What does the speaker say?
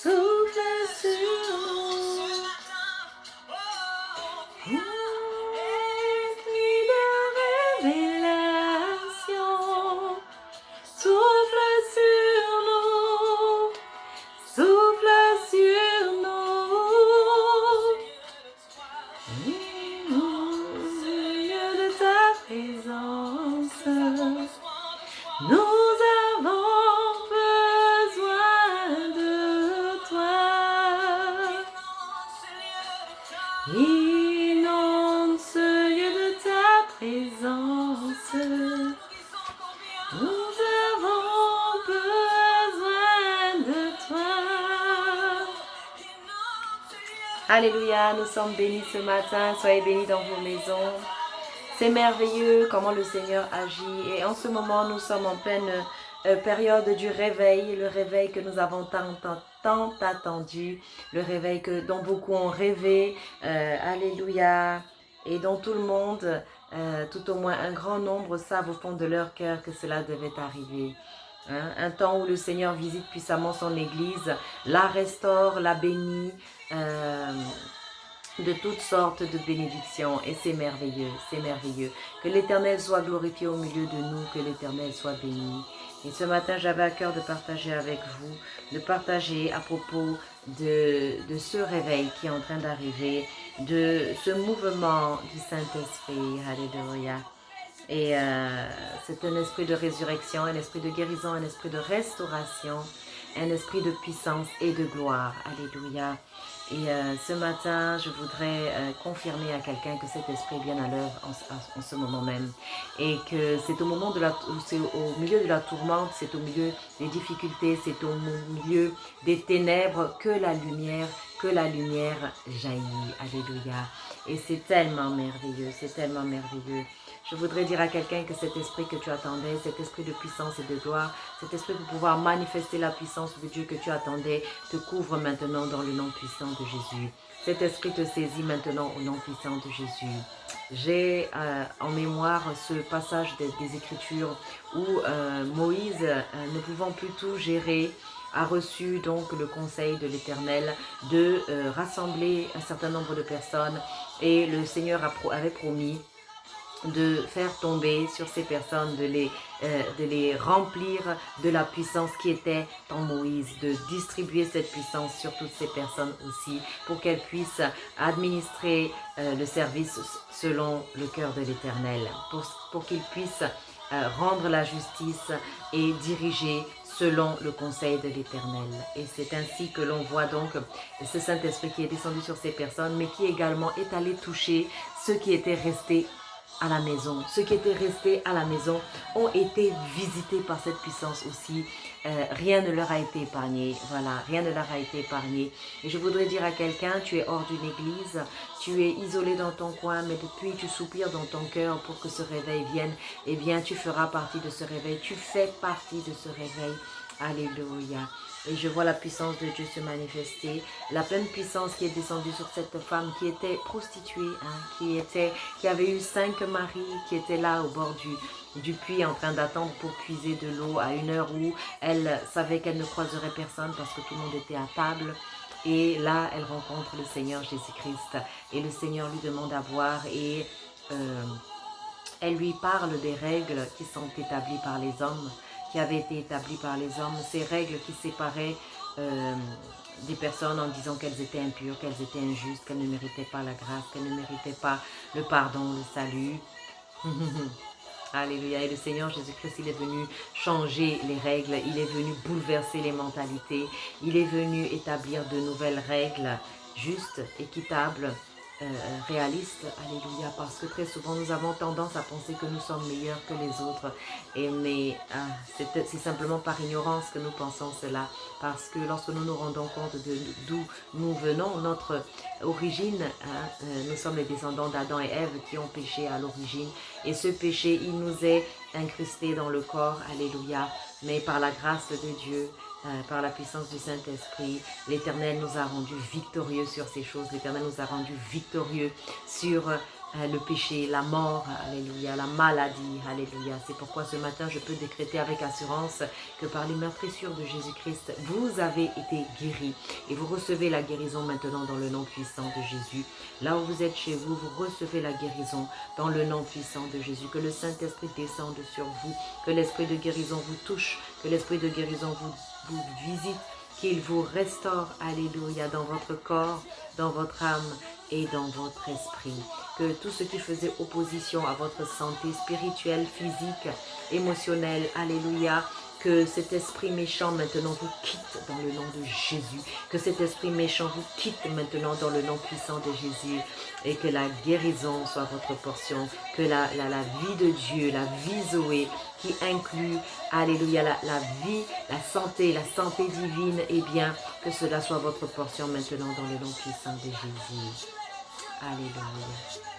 souffle sur nous. Nuit de révélation, souffle sur nous, souffle sur nous. Lieu de ta présence, nous avons besoin de toi. Inonde ce lieu de ta présence, nous avons besoin de toi. Alléluia, nous sommes bénis ce matin, soyez bénis dans vos maisons. C'est merveilleux comment le Seigneur agit et en ce moment nous sommes en pleine période du réveil, le réveil que nous avons tant attendu, le réveil dont beaucoup ont rêvé, alléluia, et dont tout le monde, tout au moins un grand nombre savent au fond de leur cœur que cela devait arriver. Hein? Un temps où le Seigneur visite puissamment son Église, la restaure, la bénit, de toutes sortes de bénédictions et c'est merveilleux, c'est merveilleux. Que l'Éternel soit glorifié au milieu de nous, que l'Éternel soit béni. Et ce matin, j'avais à cœur de partager avec vous, de partager à propos de ce réveil qui est en train d'arriver, de ce mouvement du Saint-Esprit, alléluia. Et c'est un esprit de résurrection, un esprit de guérison, un esprit de restauration, un esprit de puissance et de gloire, alléluia. Et ce matin, je voudrais confirmer à quelqu'un que cet esprit est bien à l'œuvre en ce moment même. Et que c'est au moment c'est au milieu de la tourmente, c'est au milieu des difficultés, c'est au milieu des ténèbres que la lumière jaillit. Alléluia. Et c'est tellement merveilleux, c'est tellement merveilleux. Je voudrais dire à quelqu'un que cet esprit que tu attendais, cet esprit de puissance et de gloire, cet esprit pour pouvoir manifester la puissance de Dieu que tu attendais, te couvre maintenant dans le nom puissant de Jésus. Cet esprit te saisit maintenant au nom puissant de Jésus. J'ai en mémoire ce passage des Écritures où Moïse, ne pouvant plus tout gérer, a reçu donc le conseil de l'Éternel de rassembler un certain nombre de personnes et le Seigneur avait promis de faire tomber sur ces personnes, de les remplir de la puissance qui était en Moïse, de distribuer cette puissance sur toutes ces personnes aussi, pour qu'elles puissent administrer le service selon le cœur de l'Éternel, pour qu'ils puissent rendre la justice et diriger selon le conseil de l'Éternel. Et c'est ainsi que l'on voit donc ce Saint-Esprit qui est descendu sur ces personnes, mais qui également est allé toucher ceux qui étaient restés à la maison. Ceux qui étaient restés à la maison ont été visités par cette puissance aussi. Rien ne leur a été épargné. Voilà, rien ne leur a été épargné. Et je voudrais dire à quelqu'un, tu es hors d'une église, tu es isolé dans ton coin, mais depuis tu soupires dans ton cœur pour que ce réveil vienne. Eh bien, tu feras partie de ce réveil. Tu fais partie de ce réveil. Alléluia. Et je vois la puissance de Dieu se manifester, la pleine puissance qui est descendue sur cette femme qui était prostituée, hein, qui avait eu 5 maris, qui était là au bord du puits en train d'attendre pour puiser de l'eau à une heure où elle savait qu'elle ne croiserait personne parce que tout le monde était à table. Et là, elle rencontre le Seigneur Jésus-Christ et le Seigneur lui demande à boire et elle lui parle des règles qui sont établies par les hommes, qui avaient été établies par les hommes, ces règles qui séparaient des personnes en disant qu'elles étaient impures, qu'elles étaient injustes, qu'elles ne méritaient pas la grâce, qu'elles ne méritaient pas le pardon, le salut. Alléluia. Et le Seigneur Jésus-Christ, il est venu changer les règles, il est venu bouleverser les mentalités, il est venu établir de nouvelles règles justes, équitables, réalistes, alléluia, parce que très souvent nous avons tendance à penser que nous sommes meilleurs que les autres, mais c'est simplement par ignorance que nous pensons cela, parce que lorsque nous nous rendons compte d'où nous venons, notre origine, nous sommes les descendants d'Adam et Ève qui ont péché à l'origine, et ce péché, il nous est incrusté dans le corps, alléluia, mais par la grâce de Dieu, par la puissance du Saint-Esprit, l'Éternel nous a rendus victorieux sur ces choses. L'Éternel nous a rendus victorieux sur le péché, la mort, alléluia, la maladie, alléluia. C'est pourquoi ce matin, je peux décréter avec assurance que par les meurtrissures de Jésus-Christ, vous avez été guéris. Et vous recevez la guérison maintenant dans le nom puissant de Jésus. Là où vous êtes chez vous, vous recevez la guérison dans le nom puissant de Jésus. Que le Saint-Esprit descende sur vous, que l'Esprit de guérison vous touche, que l'Esprit de guérison vous visite, qu'il vous restaure, alléluia, dans votre corps, dans votre âme et dans votre esprit. Que tout ce qui faisait opposition à votre santé spirituelle, physique, émotionnelle, alléluia, que cet esprit méchant maintenant vous quitte dans le nom de Jésus. Que cet esprit méchant vous quitte maintenant dans le nom puissant de Jésus. Et que la guérison soit votre portion. Que la vie de Dieu, la vie Zoé, qui inclut, alléluia, la vie, la santé divine, eh bien, que cela soit votre portion maintenant dans le nom puissant de Jésus. Alléluia.